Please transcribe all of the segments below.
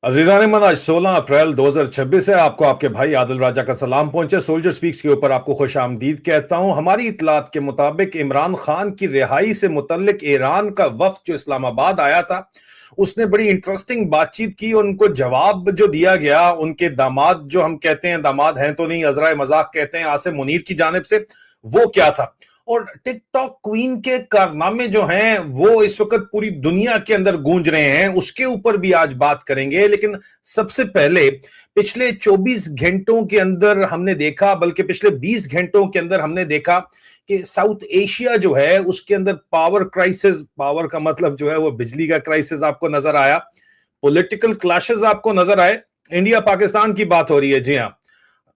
अजीजान मन, आज 16 अप्रैल 2026 है। आपको आपके भाई आदिल राजा का सलाम पहुंचे। सोल्जर स्पीक्स के ऊपर आपको खुश आमदीद कहता हूं। हमारी इतलात के मुताबिक इमरान खान की रिहाई से मुतल्लिक ईरान का वफ्द जो इस्लामाबाद आया था, उसने बड़ी इंटरेस्टिंग बातचीत की। उनको जवाब जो दिया गया, उनके दामाद, जो हम कहते हैं दामाद हैं तो नहीं, अजरा मजाक कहते हैं, आसिम मुनीर की जानिब से, वो क्या था। और टिकटॉक क्वीन के कारनामे जो हैं वो इस वक्त पूरी दुनिया के अंदर गूंज रहे हैं, उसके ऊपर भी आज बात करेंगे। लेकिन सबसे पहले पिछले 24 घंटों के अंदर हमने देखा, बल्कि पिछले 20 घंटों के अंदर हमने देखा कि साउथ एशिया जो है उसके अंदर पावर क्राइसिस, पावर का मतलब जो है वो बिजली का क्राइसिस आपको नजर आया, पॉलिटिकल क्लैशेस आपको नजर आए। इंडिया पाकिस्तान की बात हो रही है, जी हाँ,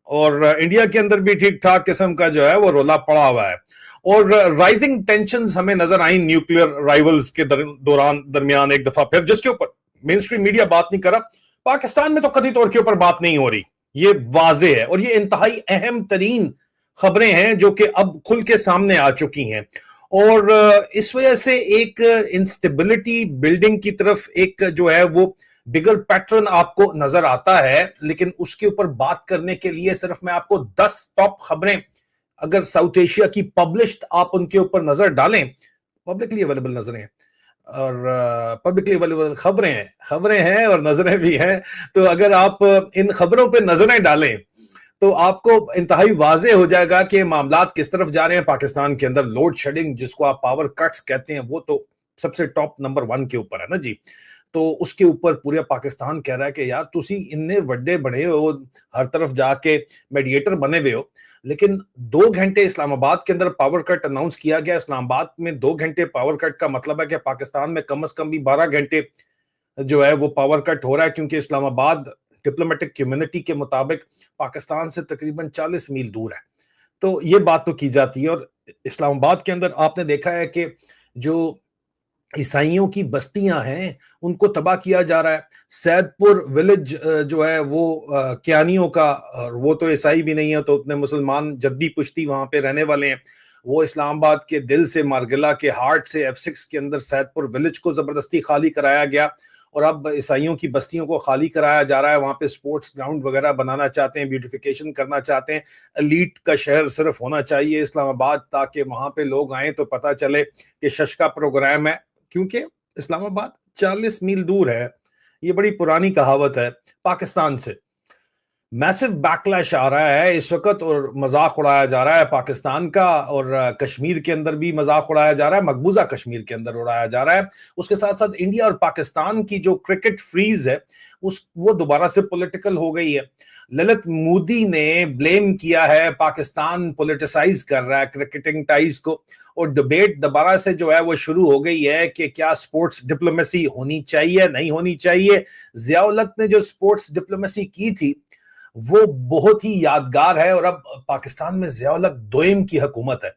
और इंडिया के अंदर भी ठीक ठाक किस्म का जो है वो रोला पड़ा हुआ है। और राइजिंग टेंशंस हमें नजर आई न्यूक्लियर राइवल्स के दरमियान एक दफा फिर, जिसके ऊपर मेन स्ट्रीम मीडिया बात नहीं कर रहा। पाकिस्तान में तो कथित तौर के ऊपर बात नहीं हो रही, ये वाजे है, और ये इंतहाई अहम तरीन खबरें हैं जो कि अब खुल के सामने आ चुकी हैं। और इस वजह से एक इंस्टेबिलिटी बिल्डिंग की तरफ एक जो है वो बिगर पैटर्न आपको नजर आता है। लेकिन उसके ऊपर बात करने के लिए सिर्फ मैं आपको 10 टॉप खबरें, अगर साउथ एशिया की पब्लिश्ड आप उनके ऊपर नजर डालें, पब्लिकली अवेलेबल नजरें हैं और पब्लिकली अवेलेबल खबरें हैं और नजरें भी हैं। तो अगर आप इन खबरों पे नजरें डालें तो आपको इंतहाई वाजे हो जाएगा कि मामलात किस तरफ जा रहे हैं। पाकिस्तान के अंदर लोड शेडिंग, जिसको आप पावर कट्स कहते हैं, वो तो सबसे टॉप नंबर 1 के ऊपर है ना जी। तो उसके ऊपर पूरे पाकिस्तान कह रहा है कि यार तुसी इन्ने वड्डे बने हो, हर तरफ जाके मेडिएटर बने हुए हो, लेकिन 2 घंटे इस्लामाबाद के अंदर पावर कट अनाउंस किया गया। इस्लामाबाद में 2 घंटे पावर कट का मतलब है कि पाकिस्तान में कम से कम भी 12 घंटे जो है वो पावर कट हो रहा है, क्योंकि इस्लामाबाद डिप्लोमेटिक कम्युनिटी के मुताबिक पाकिस्तान से तकरीबन 40 मील दूर है। तो ये बात तो की जाती है। और इस्लामाबाद के अंदर आपने देखा है कि जो ईसाइयों की बस्तियां हैं उनको तबाह किया जा रहा है। सैदपुर विलेज जो है वो कियानियों का, वो तो ईसाई भी नहीं है, तो उतने मुसलमान जद्दी पुश्ती वहां पे रहने वाले हैं। वो इस्लामाबाद के दिल से, मारगिला के हार्ट से F6 के अंदर सैदपुर विलेज को जबरदस्ती खाली कराया गया और अब ईसाइयों की बस्तियों को खाली कराया जा रहा है। वहां पे स्पोर्ट्स ग्राउंड वगैरह बनाना चाहते हैं, ब्यूटिफिकेशन करना चाहते हैं। एलीट का शहर सिर्फ होना चाहिए इस्लामाबाद, ताकि वहां पे लोग आए तो पता चले कि शश का प्रोग्राम है, क्योंकि इस्लामाबाद 40 मील दूर है। ये बड़ी पुरानी कहावत है पाकिस्तान से। मैसिव बैकलैश आ रहा है इस वक्त और मजाक उड़ाया जा रहा है पाकिस्तान का, और कश्मीर के अंदर भी मजाक उड़ाया जा रहा है, मकबूजा कश्मीर के अंदर उड़ाया जा रहा है। उसके साथ साथ इंडिया और पाकिस्तान की जो क्रिकेट फ्रीज है उस वो दोबारा से पॉलिटिकल हो गई है। ललित मोदी ने ब्लेम किया है पाकिस्तान पॉलिटिसाइज कर रहा है क्रिकेटिंग टाइज को, और डिबेट दोबारा से जो है वो शुरू हो गई है कि क्या स्पोर्ट्स डिप्लोमेसी होनी चाहिए, नहीं होनी चाहिए। जियाउल हक ने जो स्पोर्ट्स डिप्लोमेसी की थी वो बहुत ही यादगार है, और अब पाकिस्तान में जियाउल हक दोयम की हुकूमत है।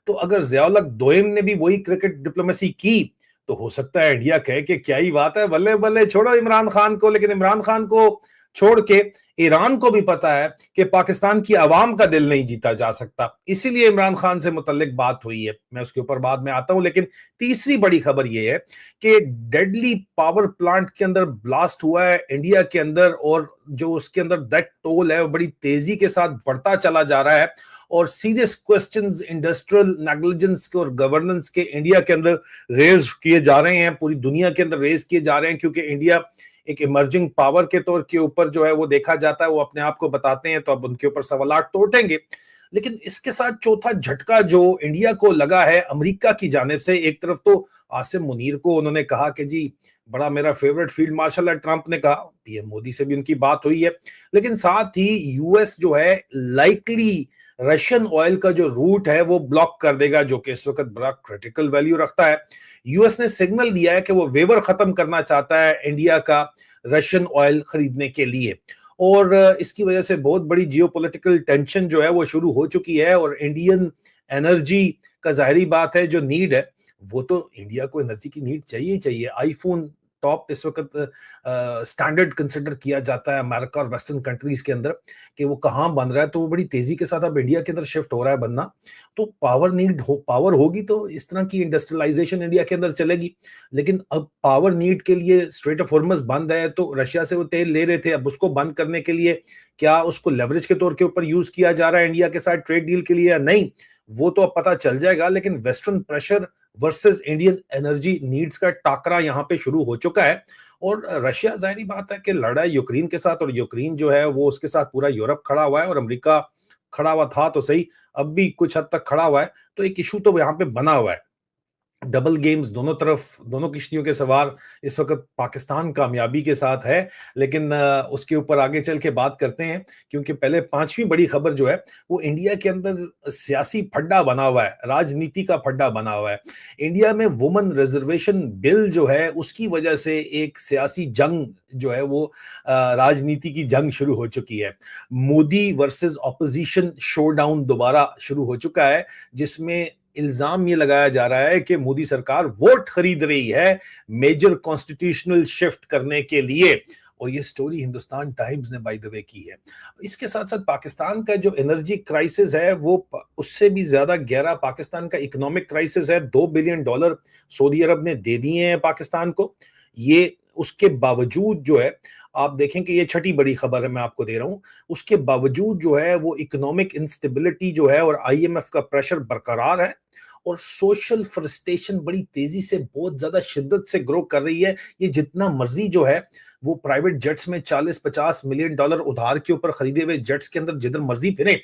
तो अगर जियाउल हक दोयम ने भी वही क्रिकेट डिप्लोमेसी की तो हो सकता है इंडिया कहे कि क्या ही बात है, बल्ले बल्ले, छोड़ो इमरान खान को। लेकिन इमरान खान को छोड़ के ईरान को भी पता है कि पाकिस्तान की आवाम का दिल नहीं जीता जा सकता, इसीलिए इमरान खान से मुतल्लिक बात हुई है। मैं उसके ऊपर बाद में आता हूं। लेकिन तीसरी बड़ी खबर यह है कि डेडली पावर प्लांट के अंदर ब्लास्ट हुआ है इंडिया के अंदर, और जो उसके अंदर डेथ टोल है वो बड़ी तेजी के साथ बढ़ता चला जा रहा है। और सीरियस क्वेश्चंस इंडस्ट्रियल नेग्लिजेंस के और गवर्नेंस के इंडिया के अंदर रेज किए जा रहे हैं, पूरी दुनिया के अंदर रेज किए जा रहे हैं, क्योंकि इंडिया एक इमर्जिंग पावर के तौर के ऊपर जो है वो देखा जाता है, वो अपने आप को बताते हैं, तो अब उनके ऊपर सवालात तो उठेंगे। लेकिन इसके साथ चौथा झटका जो इंडिया को लगा है अमेरिका की जानिब से, एक तरफ तो आसिम मुनीर को उन्होंने कहा कि जी बड़ा मेरा फेवरेट फील्ड मार्शल है, ट्रंप ने कहा, पीएम मोदी से भी उनकी बात हुई है। लेकिन साथ ही यूएस जो है लाइकली रशियन ऑयल का जो रूट है वो ब्लॉक कर देगा, जो कि इस वक्त बड़ा क्रिटिकल वैल्यू रखता है। यूएस ने सिग्नल दिया है कि वो वेवर खत्म करना चाहता है इंडिया का रशियन ऑयल खरीदने के लिए, और इसकी वजह से बहुत बड़ी जियोपॉलिटिकल टेंशन जो है वो शुरू हो चुकी है। और इंडियन एनर्जी का जाहिरी बात है जो नीड है, वो तो इंडिया को एनर्जी की नीड चाहिए ही चाहिए। आईफोन टॉप इस वक्त स्टैंडर्ड कंसिडर किया जाता है अमेरिका और वेस्टर्न कंट्रीज के अंदर कि वो कहाँ बन रहा है, तो वो बड़ी तेजी के साथ अब इंडिया के अंदर शिफ्ट हो रहा है बनना। तो पावर होगी तो इस तरह की इंडस्ट्रियलाइजेशन इंडिया के अंदर चलेगी। लेकिन अब पावर नीड के लिए स्ट्रेट ऑफ हॉर्मस बंद है, तो रशिया से वो तेल ले रहे थे, अब उसको बंद करने के लिए क्या उसको लेवरेज के तौर के ऊपर यूज किया जा रहा है इंडिया के साथ ट्रेड डील के लिए या नहीं, वो तो अब पता चल जाएगा। लेकिन western pressure versus Indian energy needs का टाकरा यहां पे शुरू हो चुका है। और रशिया, जाहिर बात है कि लड़ा है यूक्रेन के साथ, और यूक्रेन जो है वो उसके साथ पूरा यूरोप खड़ा हुआ है, और अमेरिका खड़ा हुआ था तो सही, अब भी कुछ हद तक खड़ा हुआ है। तो एक इशू तो यहाँ पे बना हुआ है। डबल गेम्स दोनों तरफ, दोनों किश्तियों के सवार इस वक्त पाकिस्तान कामयाबी के साथ है। लेकिन उसके ऊपर आगे चल के बात करते हैं, क्योंकि पहले पांचवी बड़ी खबर जो है वो इंडिया के अंदर सियासी फड्डा बना हुआ है, राजनीति का फड्डा बना हुआ है। इंडिया में वुमेन रिजर्वेशन बिल जो है उसकी वजह से एक सियासी जंग जो है वो राजनीति की जंग शुरू हो चुकी है। मोदी वर्सेस ऑपोजिशन शोडाउन दोबारा शुरू हो चुका है, जिसमें इल्जाम ये लगाया जा रहा है कि मोदी सरकार वोट खरीद रही है मेजर कॉन्स्टिट्यूशनल शिफ्ट करने के लिए। और ये स्टोरी हिंदुस्तान टाइम्स ने बाय द वे की है। इसके साथ साथ पाकिस्तान का जो एनर्जी क्राइसिस है वो उससे भी ज्यादा गहरा पाकिस्तान का इकोनॉमिक क्राइसिस है। $2 बिलियन सऊदी अरब ने दे दिए हैं पाकिस्तान को। ये उसके बावजूद जो है, आप देखें कि ये छठी बड़ी खबर है मैं आपको दे रहा हूं, उसके बावजूद जो है वो इकोनॉमिक इंस्टेबिलिटी जो है और आईएमएफ का प्रेशर बरकरार है, और सोशल फ्रस्ट्रेशन बड़ी तेजी से, बहुत ज्यादा शिद्दत से ग्रो कर रही है। ये जितना मर्जी जो है वो प्राइवेट जेट्स में $40-50 मिलियन उधार के ऊपर खरीदे हुए जेट्स के अंदर जिधर मर्जी फिरे,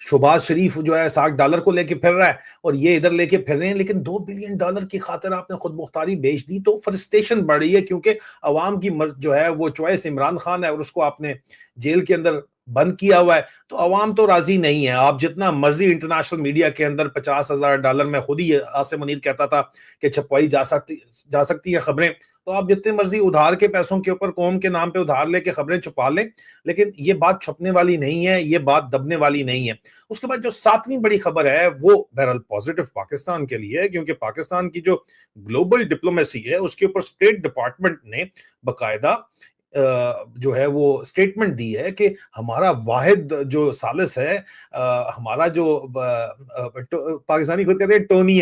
शोबाज शरीफ जो है $60 को लेके फिर रहा है और ये इधर लेके फिर रहे हैं, लेकिन $2 बिलियन की खातिर आपने खुद मुख्तारी बेच दी, तो फ्रस्ट्रेशन बढ़ रही है। क्योंकि अवाम की जो है वो चॉइस इमरान खान है और उसको आपने जेल के अंदर बंद किया हुआ है, तो अवाम तो राजी नहीं है। आप जितना मर्जी इंटरनेशनल मीडिया के अंदर $50,000 में, खुद ही आसिम मुनीर कहता था कि छपवाई जा सकती है खबरें, तो आप जितने मर्जी उधार के पैसों के ऊपर कौम के नाम पे उधार लेके खबरें छुपा लें, लेकिन ये बात छपने वाली नहीं है, ये बात दबने वाली नहीं है। उसके बाद जो सातवीं बड़ी खबर है वो बहरहाल पॉजिटिव पाकिस्तान के लिए है, क्योंकि पाकिस्तान की जो ग्लोबल डिप्लोमेसी है उसके ऊपर स्टेट डिपार्टमेंट ने बकायदा जो है वो स्टेटमेंट दी है कि हमारा वाहिद जो सालिस है, हमारा जो पाकिस्तानी खुद कहते हैं टोनी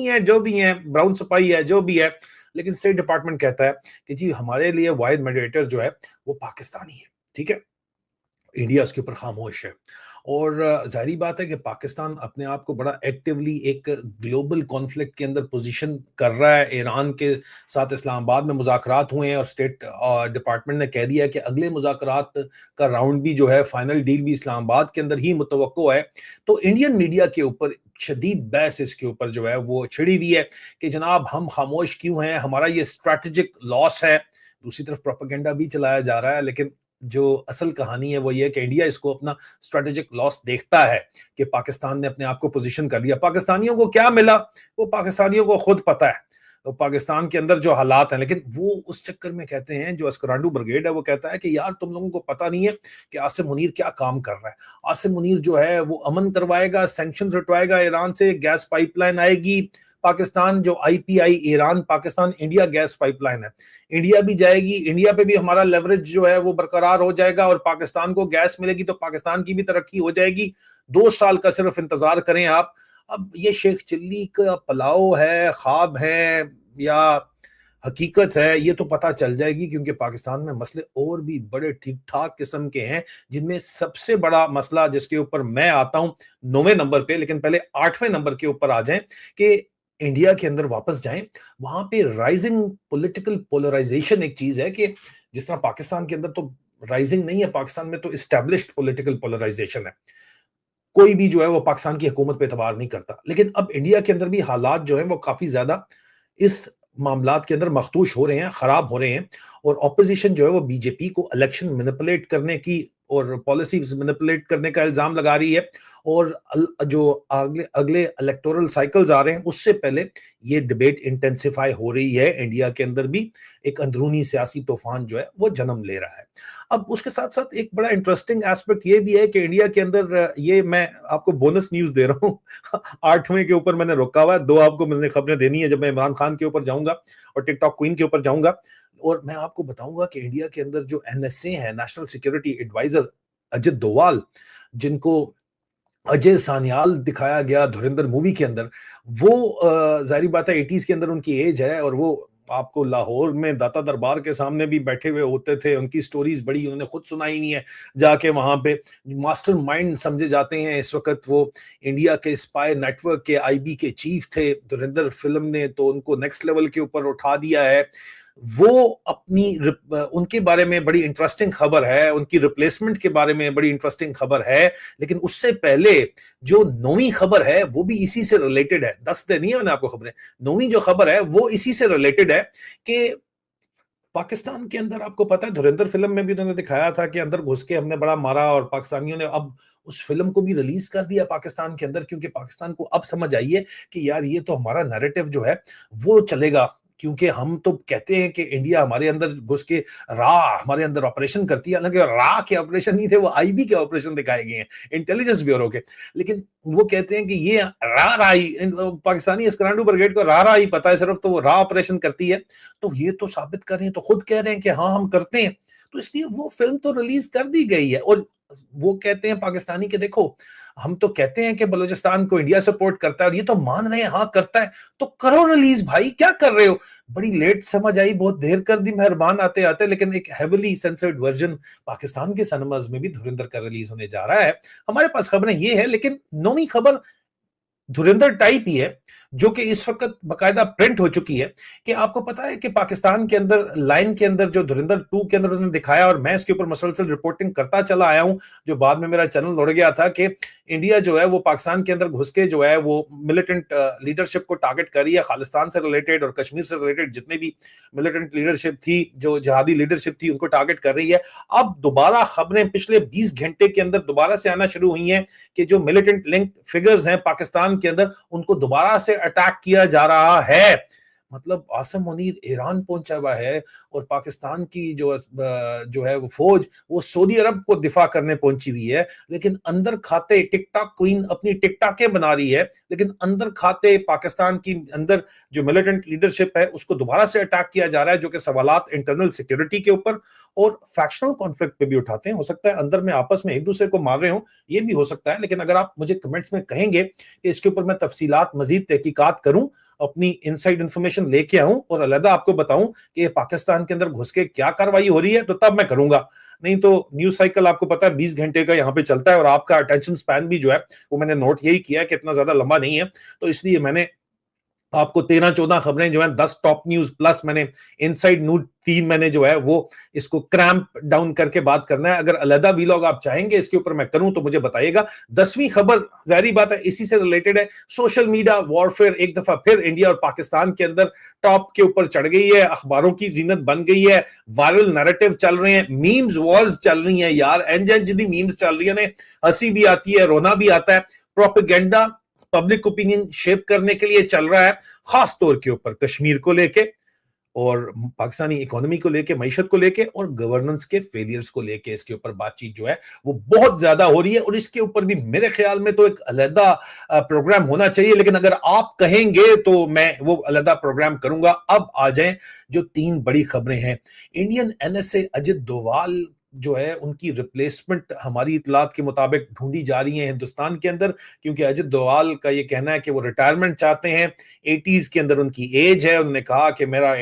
है, जो भी है, ब्राउन सपाई है, जो भी है, लेकिन स्टेट डिपार्टमेंट कहता है कि जी हमारे लिए वाहिद मेडिएटर जो है वो पाकिस्तानी है। ठीक है, इंडिया उसके ऊपर खामोश है। और जाहिर बात है कि पाकिस्तान अपने आप को बड़ा एक्टिवली एक ग्लोबल कॉन्फ्लिक्ट के अंदर पोजीशन कर रहा है। ईरान के साथ इस्लामाबाद में मुज़ाकरात हुए हैं और स्टेट डिपार्टमेंट ने कह दिया है कि अगले मुज़ाकरात का राउंड भी जो है, फाइनल डील भी इस्लामाबाद के अंदर ही मुतवक्को है। तो इंडियन मीडिया के ऊपर शदीद बहस इसके ऊपर जो है वो छिड़ी हुई है कि जनाब हम खामोश क्यों हैं, हमारा ये स्ट्रैटेजिक लॉस है। दूसरी तरफ प्रोपेगेंडा भी चलाया जा रहा है, लेकिन जो असल कहानी है वो ये है कि इंडिया इसको अपना स्ट्रेटेजिक लॉस देखता है कि पाकिस्तान ने अपने आप को पोजीशन कर लिया। पाकिस्तानियों को क्या मिला वो पाकिस्तानियों को खुद पता है, तो पाकिस्तान के अंदर जो हालात हैं, लेकिन वो उस चक्कर में कहते हैं, जो अस्करांडू ब्रिगेड है वो कहता है कि यार तुम लोगों को पता नहीं है कि आसिम मुनीर क्या काम कर रहा है। आसिम मुनीर जो है वो अमन करवाएगा, सैंक्शन हटवाएगा ईरान से, गैस पाइपलाइन आएगी पाकिस्तान, जो IPI Iran Pakistan India gas pipeline है, इंडिया भी जाएगी, इंडिया पे भी हमारा लेवरेज जो है वो बरकरार हो जाएगा और पाकिस्तान को गैस मिलेगी तो पाकिस्तान की भी तरक्की हो जाएगी। 2 साल का सिर्फ इंतजार करें आप। अब ये शेख चिल्ली का पलाव है, ख्वाब है या हकीकत है, ये तो पता चल जाएगी, क्योंकि पाकिस्तान में मसले और भी बड़े ठीक ठाक किस्म के हैं, जिनमें सबसे बड़ा मसला जिसके ऊपर मैं आता हूं 9वें नंबर पे, लेकिन पहले 8वें नंबर के ऊपर आ जाएं कि इंडिया के अंदर वापस जाएं। वहां पे राइजिंग पॉलिटिकल पोलराइजेशन एक चीज है कि जिस तरह पाकिस्तान के अंदर तो राइजिंग नहीं है, पाकिस्तान में तो एस्टैब्लिश्ड पॉलिटिकल पोलराइजेशन है, कोई भी जो है वो पाकिस्तान की हुकूमत पे एतबार नहीं करता। लेकिन अब इंडिया के अंदर भी हालात जो है वो काफी ज्यादा इस मामलात के अंदर मखदूश हो रहे हैं, खराब हो रहे हैं, और ऑपोजिशन जो है वो बीजेपी को इलेक्शन मैनिपुलेट करने की और पॉलिसीज मैनिपुलेट करने का इल्जाम लगा रही है। और जो अगले अगले इलेक्टोरल साइकिल्स आ रहे हैं उससे पहले ये डिबेट इंटेंसिफाई हो रही है। इंडिया के अंदर भी एक अंदरूनी सियासी तूफान जो है वो जन्म ले रहा है। अब उसके साथ साथ एक बड़ा इंटरेस्टिंग एस्पेक्ट ये भी है कि इंडिया के अंदर, ये मैं आपको बोनस न्यूज दे रहा हूँ 8वें के ऊपर मैंने रोका हुआ है, 2 आपको मैंने खबरें देनी है जब मैं इमरान खान के ऊपर जाऊंगा और टिकटॉक क्वीन के ऊपर जाऊंगा। और मैं आपको बताऊंगा कि इंडिया के अंदर जो एनएसए है, national security advisor Ajit Doval, जिनको अजय सान्याल दिखाया गया धुरंधर मूवी के अंदर, वो जाहिर बात है 80s के अंदर उनकी एज है, और वो आपको लाहौर में दाता दरबार के सामने भी बैठे हुए होते थे। उनकी स्टोरीज बड़ी उन्होंने खुद सुनाई हुई है जाके, वहां पे मास्टरमाइंड समझे जाते हैं इस वक्त वो। इंडिया के स्पाई नेटवर्क के आईबी के चीफ थे। धुरंधर फिल्म ने तो उनको नेक्स्ट लेवल के ऊपर उठा दिया है। वो उनके बारे में बड़ी इंटरेस्टिंग खबर है, उनकी रिप्लेसमेंट के बारे में बड़ी इंटरेस्टिंग खबर है। लेकिन उससे पहले जो 9वीं खबर है वो भी इसी से रिलेटेड है। 10 दिन नहीं है मैंने आपको खबरें, 9वीं जो खबर है वो इसी से रिलेटेड है कि पाकिस्तान के अंदर, आपको पता है धुरंधर फिल्म में भी उन्होंने दिखाया था कि अंदर घुस के हमने बड़ा मारा, और पाकिस्तानियों ने अब उस फिल्म को भी रिलीज कर दिया पाकिस्तान के अंदर, क्योंकि पाकिस्तान को अब समझ आई है कि यार ये तो हमारा नैरेटिव जो है वो चलेगा। क्योंकि हम तो कहते हैं कि इंडिया हमारे अंदर घुस के रा हमारे अंदर ऑपरेशन करती है, हालांकि रा के ऑपरेशन नहीं थे, वो आईबी के ऑपरेशन दिखाए गए हैं, इंटेलिजेंस ब्यूरो के। लेकिन वो कहते हैं कि ये रा राई, पाकिस्तानी एस्करांडू ब्रिगेड को रा राई पता है सिर्फ, तो वो रा ऑपरेशन करती है। तो ये तो साबित कर रहे हैं, तो खुद कह रहे हैं कि हाँ हम करते हैं। तो इसलिए वो फिल्म तो रिलीज कर दी गई है। और वो कहते हैं पाकिस्तानी के, देखो हम तो कहते हैं कि बलूचिस्तान को इंडिया सपोर्ट करता है, और ये तो मान रहे हैं हाँ करता है, तो करो रिलीज भाई, क्या कर रहे हो। बड़ी लेट समझ आई, बहुत देर कर दी मेहरबान आते आते, लेकिन एक हेविली सेंसर्ड वर्जन पाकिस्तान के सिनेमाज में भी धुरंधर का रिलीज होने जा रहा है। हमारे पास खबरें ये है, लेकिन 9वीं खबर धुरंधर टाइप ही है, जो कि इस वक्त बकायदा प्रिंट हो चुकी है। कि आपको पता है कि पाकिस्तान के अंदर लाइन के अंदर जो धुरंधर 2 के अंदर उन्होंने दिखाया, और मैं इसके ऊपर मसलसल रिपोर्टिंग करता चला आया हूं, जो बाद में मेरा चैनल उड़ गया था, कि इंडिया जो है वो पाकिस्तान के अंदर घुस के जो है वो मिलिटेंट लीडरशिप को टारगेट कर रही है। खालिस्तान से रिलेटेड और कश्मीर से रिलेटेड जितने भी मिलिटेंट लीडरशिप थी, जो जिहादी लीडरशिप थी, उनको टारगेट कर रही है। अब दोबारा खबरें पिछले 20 घंटे के अंदर दोबारा से आना शुरू हुई हैं कि जो मिलिटेंट लिंक फिगर्स हैं पाकिस्तान के अंदर, उनको दोबारा से अटैक किया जा रहा है। मतलब आसम मुनीर ईरान पहुंचा हुआ है, और पाकिस्तान की जो है वो फौज वो सऊदी अरब को दिफा करने पहुंची हुई है। लेकिन अंदर खाते टिकटॉक क्वीन अपनी टिकटॉकें बना रही है, लेकिन अंदर खाते पाकिस्तान की अंदर जो मिलिटेंट लीडरशिप है उसको दोबारा से अटैक किया जा रहा है, जो कि सवालात इंटरनल सिक्योरिटी के ऊपर और फैक्शनल कॉन्फ्लिक्ट पे भी उठाते हैं। हो सकता है अंदर में आपस में एक दूसरे को मार रहे हो, ये भी हो सकता है। लेकिन अगर आप मुझे कमेंट्स में कहेंगे कि इसके ऊपर मैं तफसीलात मजीद तहकीकात करूं, अपनी इनसाइड इंफॉर्मेशन लेके आऊं और अलहदा आपको बताऊं कि पाकिस्तान के अंदर घुस के क्या कार्रवाई हो रही है, तो तब मैं करूंगा। नहीं तो न्यूज साइकिल आपको पता है 20 घंटे का यहाँ पे चलता है, और आपका अटेंशन स्पैन भी जो है वो मैंने नोट यही किया है कि इतना ज्यादा लंबा नहीं है। तो इसलिए मैंने आपको 13-14 खबरें जो है 10 टॉप न्यूज प्लस मैंने इनसाइड न्यूज 3 मैंने जो है वो इसको क्रैम्प डाउन करके बात करना है। अगर अलहदा वीलॉग आप चाहेंगे इसके ऊपर मैं करूं तो मुझे बताइएगा। 10वीं खबर जाहिर बात है इसी से रिलेटेड है। सोशल मीडिया वॉरफेयर एक दफा फिर इंडिया और पाकिस्तान के अंदर टॉप के ऊपर चढ़ गई है, अखबारों की जीनत बन गई है, वायरल नैरेटिव चल रहे हैं, मीम्स वॉर्स चल रही हैं यार, एनजेन मीम्स चल रही है, हंसी भी आती है, रोना भी आता है। प्रोपेगेंडा पब्लिक ओपिनियन शेप करने के लिए चल रहा है, खास तौर के ऊपर कश्मीर को लेके और पाकिस्तानी इकोनॉमी को लेके, मईशत को लेके और गवर्नेंस के फेलियर्स को लेके। इसके ऊपर बातचीत जो है वो बहुत ज्यादा हो रही है, और इसके ऊपर भी मेरे ख्याल में तो एक अलहदा प्रोग्राम होना चाहिए। लेकिन अगर आप कहेंगे तो मैं वो अलहदा प्रोग्राम करूंगा। अब आ जाएं जो 3 बड़ी खबरें हैं। इंडियन एनएसए अजित डोवाल जो है उनकी रिप्लेसमेंट हमारी इतलात के मुताबिक ढूंढी जा रही है हिंदुस्तान के अंदर, क्योंकि अजित डोवाल का ये कहना है कि वो रिटायरमेंट चाहते हैं। 80s के अंदर उनकी एज है, उन्होंने कहा कि मेरा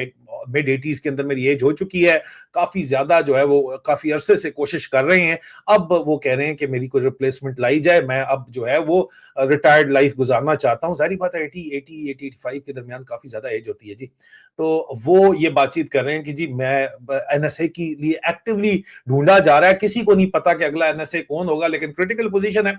मिड 80s के अंदर मेरी एज हो चुकी है, काफी ज्यादा जो है वो काफी अरसे से कोशिश कर रहे हैं। अब वो कह रहे हैं कि मेरी कोई रिप्लेसमेंट लाई जाए, मैं अब जो है वो रिटायर्ड लाइफ गुजारना चाहता हूँ। सारी बात है 80 85 के दरमियान काफी ज्यादा एज होती है जी। तो वो ये बातचीत कर रहे हैं कि जी मैं एनएसए के लिए एक्टिवली ढूंढा जा रहा है, किसी को नहीं पता कि अगला एनएसए कौन होगा, लेकिन क्रिटिकल पोजीशन है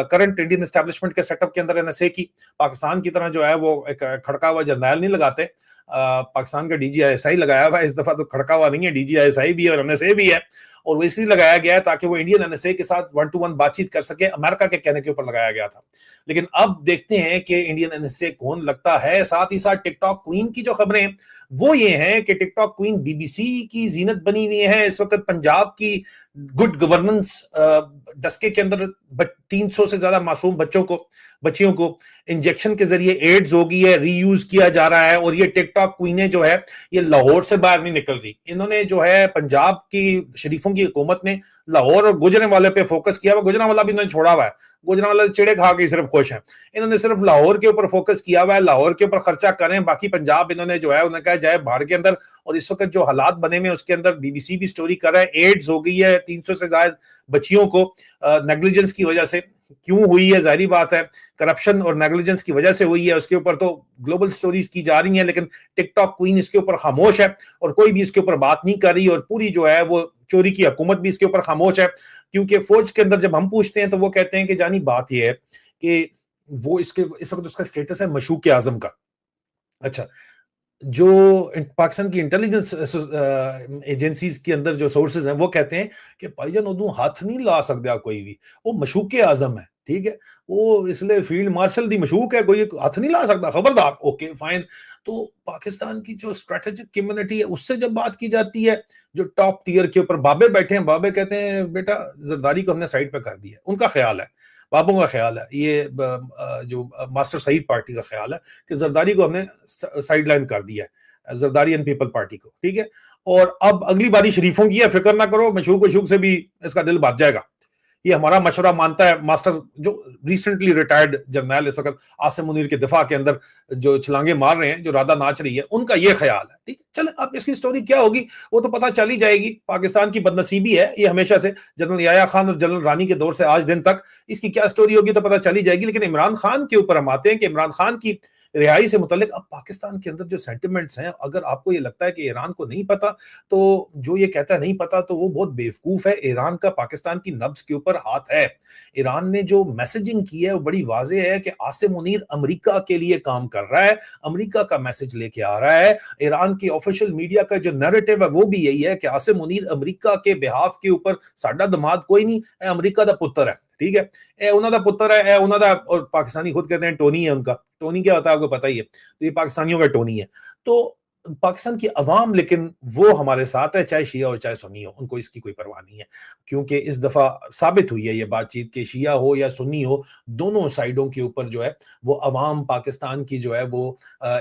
करंट इंडियन एस्टेब्लिशमेंट के सेटअप के अंदर एनएसए की। पाकिस्तान की तरह जो है वो एक खड़का हुआ जर्नैल नहीं लगाते, पाकिस्तान का डीजीआईएसआई लगाया हुआ है, इस दफा तो खड़का हुआ नहीं है, डीजीआईएसआई भी है और एनएसए भी है। और वो इसलिए लगाया गया है ताकि वो इंडियन एनएसए के साथ 1-to-1 बातचीत कर सके, अमेरिका के कहने के ऊपर लगाया गया था। लेकिन अब देखते हैं कि इंडियन एनएसए कौन लगता है। साथ ही साथ टिकटॉक क्वीन की जो खबरें वो ये हैं कि टिकटॉक क्वीन बीबीसी की जीनत बनी हुई है इस वक्त। पंजाब की गुड गवर्नेंस डस्के के अंदर 300 से ज्यादा मासूम बच्चियों को इंजेक्शन के जरिए एड्स हो गई है, रीयूज किया जा रहा है। और ये टिकटॉक क्वीनें जो है ये लाहौर से बाहर नहीं निकल रही। इन्होंने जो है पंजाब की शरीफों की हुकूमत ने लाहौर और गुजरांवाले पे फोकस किया हुआ। गुजरांवाला भी इन्होंने छोड़ा हुआ है, गुजरांवाला चिड़े खा के सिर्फ खुश हैं। इन्होंने सिर्फ लाहौर के ऊपर फोकस किया हुआ है, लाहौर के ऊपर खर्चा करें, बाकी पंजाब इन्होंने जो है उन्होंने कहा जाए बाहर के अंदर। और इस वक्त जो हालात बने हुए उसके अंदर बीबीसी भी स्टोरी कर रहा है, एड्स हो गई है 300 से ज्यादा बच्चियों को नेग्लिजेंस की वजह से। क्यों हुई है, जाहिर बात है करप्शन और नेग्लिजेंस की वजह से हुई है। उसके ऊपर तो ग्लोबल स्टोरीज की जा रही हैं, लेकिन टिकटॉक क्वीन इसके ऊपर खामोश है और कोई भी इसके ऊपर बात नहीं कर रही। और पूरी जो है वो चोरी की हुकूमत भी इसके ऊपर खामोश है, क्योंकि फौज के अंदर जब हम पूछते हैं तो वो कहते हैं कि जानी बात यह है कि वो इसके इस वक्त उसका स्टेटस है मशूक आजम का। अच्छा, जो पाकिस्तान की इंटेलिजेंस एजेंसीज के अंदर जो सोर्सेज हैं वो कहते हैं कि भाईजान उदू हाथ नहीं ला सकता कोई भी, वो मशूक आजम है, ठीक है, वो इसलिए फील्ड मार्शल दी मशूक है, कोई हाथ नहीं ला सकता, खबरदार। Okay fine. तो पाकिस्तान की जो स्ट्रेटेजिक कम्युनिटी है उससे जब बात की जाती है, जो टॉप टीयर के ऊपर बाबे बैठे हैं, बाबे कहते हैं बेटा जरदारी को हमने साइड पे कर दिया। उनका ख्याल है, बाबों का ख्याल है, ये जो मास्टर सईद पार्टी का ख्याल है कि जरदारी को हमने साइडलाइन कर दिया है, जरदारी एंड पीपल पार्टी को, ठीक है। और अब अगली बारी शरीफों की है, फिक्र ना करो, मशूक वशूक से भी इसका दिल भर जाएगा। ये हमारा मशवरा मानता है मास्टर जो रिसेंटली रिटायर्ड जर्नल इस वक्त आसिम मुनीर के दिफा के अंदर जो छलांगे मार रहे हैं, जो राधा नाच रही है, उनका ये ख्याल है, ठीक है। चले, अब इसकी स्टोरी क्या होगी वो तो पता चल ही जाएगी। पाकिस्तान की बदनसीबी है ये, हमेशा से जनरल याया खान और जनरल रानी के दौर से आज दिन तक इसकी क्या स्टोरी होगी तो पता चल ही जाएगी। लेकिन इमरान खान के ऊपर हम आते हैं कि इमरान खान की रिहाई से मुतल्लिक अब पाकिस्तान के अंदर जो सेंटिमेंट्स हैं, अगर आपको ये लगता है कि ईरान को नहीं पता, तो जो ये कहता है नहीं पता तो वो बहुत बेवकूफ है। ईरान का पाकिस्तान की नब्ज के ऊपर हाथ है। ईरान ने जो मैसेजिंग की है वो बड़ी वाज़ेह है कि आसिम मुनीर अमेरिका के लिए काम कर रहा है, अमेरिका का मैसेज लेके आ रहा है। ईरान की ऑफिशियल मीडिया का जो नैरेटिव है वो भी यही है कि आसिम मुनीर अमेरिका के बिहाफ के ऊपर साडा दमाद कोई नहीं, अमेरिका का पुत्र है, ठीक है, ए उन्होंने पुत्र है, ए उन्होंने, और पाकिस्तानी खुद कहते हैं टोनी है उनका। टोनी क्या होता है आपको पता ही है, तो ये पाकिस्तानियों का टोनी है। तो पाकिस्तान की अवाम लेकिन वो हमारे साथ है, चाहे शिया हो चाहे सुन्नी हो, उनको इसकी कोई परवाह नहीं है। क्योंकि इस दफा साबित हुई है ये बातचीत कि शिया हो या सुन्नी हो, दोनों साइडों के ऊपर जो है वो अवाम पाकिस्तान की जो है वो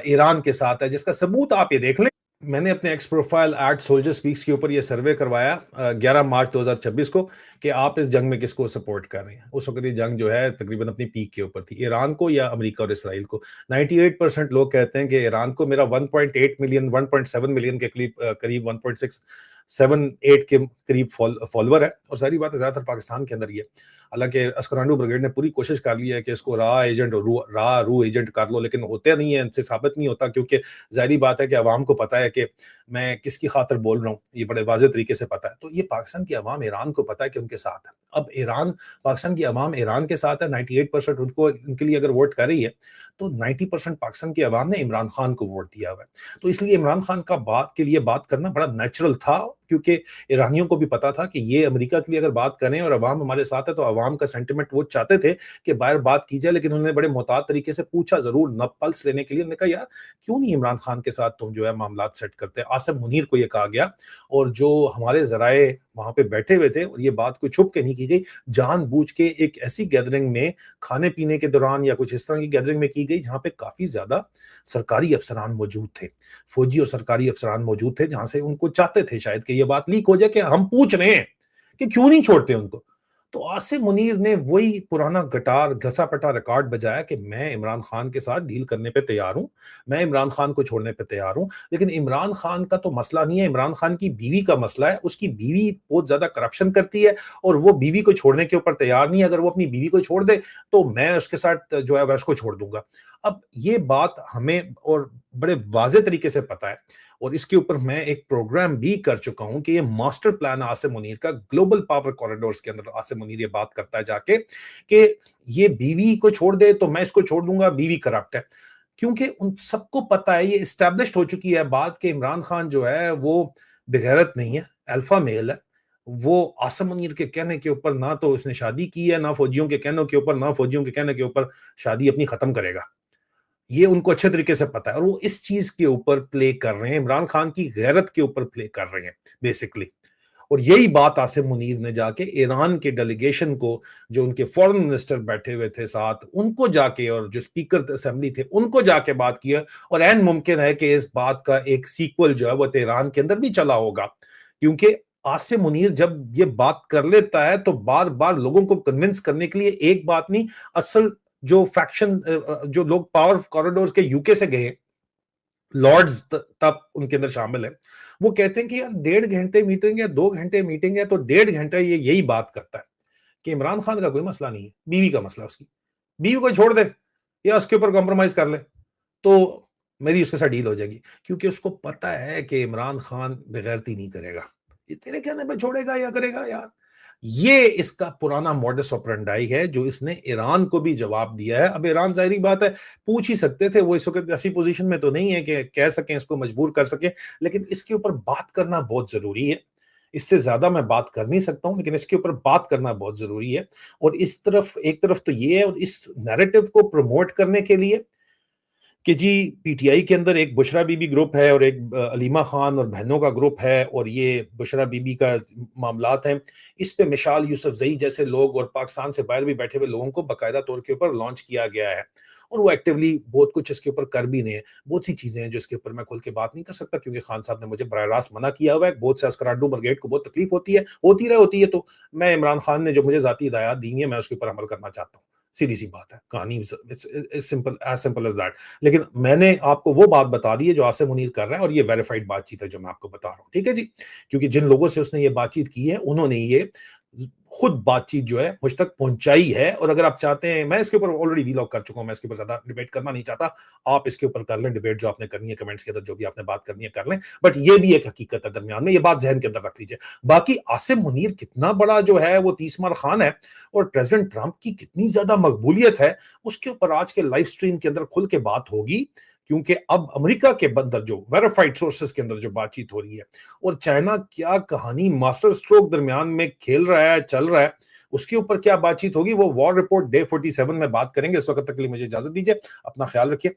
ईरान के साथ है, जिसका सबूत आप ये देख लें। मैंने अपने एक्स प्रोफाइल @सोल्जर स्पीक्स के ऊपर ये सर्वे करवाया 11 मार्च 2026 को कि आप इस जंग में किसको सपोर्ट कर रहे हैं। उस वक्त ये जंग जो है तकरीबन अपनी पीक के ऊपर थी, ईरान को या अमेरिका और इसराइल को। 98% लोग कहते हैं कि ईरान को। मेरा 1.8 मिलियन 1.7 मिलियन के करीब 1.678 के करीब फॉलोवर है, और सारी बात ज्यादातर पाकिस्तान के अंदर ही है। हालांकि अस्करांडू ब्रिगेड ने पूरी कोशिश कर ली है कि इसको रू एजेंट कर लो, लेकिन होते नहीं है, इनसे साबित नहीं होता, क्योंकि जाहिर बात है कि अवाम को पता है कि मैं किसकी खातिर बोल रहा हूँ, ये बड़े वाज़े तरीके से पता है। तो ये पाकिस्तान की अवाम ईरान को पता है कि उनके साथ है। अब ईरान, पाकिस्तान की अवाम ईरान के साथ है, 98% उनको उनके लिए अगर वोट कर रही है तो 90% पाकिस्तान की अवाम ने इमरान खान को वोट दिया हुआ है। तो इसलिए इमरान खान का बात के लिए बात करना बड़ा नेचुरल था, क्योंकि ईरानियों को भी पता था कि ये अमेरिका के लिए अगर बात करें और अवाम हमारे साथ है तो अवाम का सेंटिमेंट वो चाहते थे कि बाहर बात की जाए। लेकिन उन्होंने बड़े मोहतात तरीके से पूछा जरूर, न पल्स लेने के लिए। उन्होंने कहा यार क्यों नहीं इमरान खान के साथ तुम जो है मामलात सेट करते। आसिम मुनीर को ये कहा गया, और जो हमारे जराए वहां पे बैठे हुए थे, और ये बात कोई छुप के नहीं की गई, जानबूझ के एक ऐसी गैदरिंग में खाने पीने के दौरान या कुछ इस तरह की गैदरिंग में की गई जहां पे काफी ज्यादा सरकारी अफसरान मौजूद थे, फौजी और सरकारी अफसरान मौजूद थे, जहां से उनको चाहते थे शायद कि ये बात लीक हो जाए कि हम पूछ रहे हैं कि क्यों नहीं छोड़ते उनको। तो आसिम मुनीर ने वही पुराना गटार घसा पटा रिकॉर्ड बजाया कि मैं इमरान खान के साथ डील करने पे तैयार हूं, मैं इमरान खान को छोड़ने पे तैयार हूं। लेकिन इमरान खान का तो मसला नहीं है, इमरान खान की बीवी का मसला है। उसकी बीवी बहुत ज्यादा करप्शन करती है और वो बीवी को छोड़ने के ऊपर तैयार नहीं है। अगर वो अपनी बीवी को छोड़ दे तो मैं उसके साथ जो है वह उसको छोड़ दूंगा। अब ये बात हमें और बड़े वाजे तरीके से पता है, और इसके ऊपर मैं एक प्रोग्राम भी कर चुका हूं कि ये मास्टर प्लान आसिम मुनीर का ग्लोबल पावर कॉरिडोर्स के अंदर आसिम मुनीर ये बात करता है जाके कि ये बीवी को छोड़ दे तो मैं इसको छोड़ दूंगा, बीवी करप्ट है। क्योंकि उन सबको पता है, ये इस्टेब्लिश्ड हो चुकी है बात कि इमरान खान जो है वो बेगैरत नहीं है, अल्फा मेल है, वो आसिम मुनीर के कहने के ऊपर ना तो उसने शादी की है, ना फौजियों के कहने के ऊपर, ना फौजियों के कहने के ऊपर शादी अपनी खत्म करेगा। ये उनको अच्छे तरीके से पता है और वो इस चीज के ऊपर प्ले कर रहे हैं, इमरान खान की गैरत के ऊपर प्ले कर रहे हैं बेसिकली। और यही बात आसिम मुनीर ने जाके ईरान के डेलीगेशन को, जो उनके फॉरेन मिनिस्टर बैठे हुए थे साथ, उनको जाके, और जो स्पीकर असेंबली थे उनको जाके बात किया। और एन मुमकिन है कि इस बात का एक सीक्वल जो है वो तेहरान के अंदर भी चला होगा, क्योंकि आसिम मुनीर जब ये बात कर लेता है तो बार बार लोगों को कन्विंस करने के लिए एक बात नहीं, असल जो फैक्शन, जो लोग पावर कॉरिडोर के यूके से गए, लॉर्ड्स तब उनके अंदर शामिल है, वो कहते हैं कि यार 1.5 घंटे मीटिंग है, 2 घंटे मीटिंग है, तो 1.5 घंटा ये यही बात करता है कि इमरान खान का कोई मसला नहीं है, बीवी का मसला है उसकी, बीवी को छोड़ दे या उसके ऊपर कॉम्प्रोमाइज कर ले तो मेरी उसके साथ डील हो जाएगी, क्योंकि उसको पता है कि इमरान खान बेगैरती नहीं करेगा। ये तेरे कहने पे छोड़ेगा या करेगा यार? ये इसका पुराना मॉडस ऑपरेंडाई है जो इसने ईरान को भी जवाब दिया है। अब ईरान जाहिर बात है पूछ ही सकते थे, वो इस वक्त ऐसी पोजीशन में तो नहीं है कि कह सकें, इसको मजबूर कर सकें, लेकिन इसके ऊपर बात करना बहुत जरूरी है। इससे ज्यादा मैं बात कर नहीं सकता हूं, लेकिन इसके ऊपर बात करना बहुत जरूरी है। और इस तरफ, एक तरफ तो ये है, और इस नैरेटिव को प्रमोट करने के लिए कि जी पीटीआई के अंदर एक बुशरा बीबी ग्रुप है और एक अलीमा खान और बहनों का ग्रुप है, और ये बुशरा बीबी का मामलात हैं, इस पे मिशाल यूसुफजई जैसे लोग और पाकिस्तान से बाहर भी बैठे हुए लोगों को बाकायदा तौर के ऊपर लॉन्च किया गया है, और वो एक्टिवली बहुत कुछ इसके ऊपर कर भी नहीं है। बहुत सी चीजें हैं जो इसके ऊपर मैं खुल के बात नहीं कर सकता, क्योंकि खान साहब ने मुझे बराह रास्त मना किया हुआ है। बहुत से अस्कराडू ब्रिगेड को बहुत तकलीफ होती है, होती है, तो मैं, इमरान खान ने जो मुझे जाती हिदायत दी है, मैं उसके ऊपर अमल करना चाहता हूँ। सीधी सी बात है, कहानी simple, as simple as that. लेकिन मैंने आपको वो बात बता दी है जो आसिम मुनीर कर रहा है, और ये वेरीफाइड बातचीत है जो मैं आपको बता रहा हूँ, ठीक है जी। क्योंकि जिन लोगों से उसने ये बातचीत की है, उन्होंने ये खुद बातचीत जो है मुझ तक पहुंचाई है। और अगर आप चाहते हैं, मैं इसके ऊपर ऑलरेडी वीलॉग कर चुका हूं, मैं इसके ऊपर ज्यादा डिबेट करना नहीं चाहता, आप इसके ऊपर कर लें डिबेट, जो आपने करनी है कमेंट्स के अंदर, जो भी आपने बात करनी है कर लें, बट ये भी एक हकीकत है दरमियान में, ये बात जहन के अंदर रख लीजिए। बाकी आसिम मुनीर कितना बड़ा जो है वो तीसमार खान है, और प्रेसिडेंट ट्रंप की कितनी ज्यादा मकबूलियत है, उसके ऊपर आज के लाइव स्ट्रीम के अंदर खुल के बात होगी। क्योंकि अब अमेरिका के अंदर जो वेरीफाइड सोर्सेस के अंदर जो बातचीत हो रही है, और चाइना क्या कहानी मास्टर स्ट्रोक दरमियान में खेल रहा है, चल रहा है, उसके ऊपर क्या बातचीत होगी, वो वॉर रिपोर्ट डे 47 में बात करेंगे। उस वक्त तक के लिए मुझे इजाजत दीजिए, अपना ख्याल रखिए।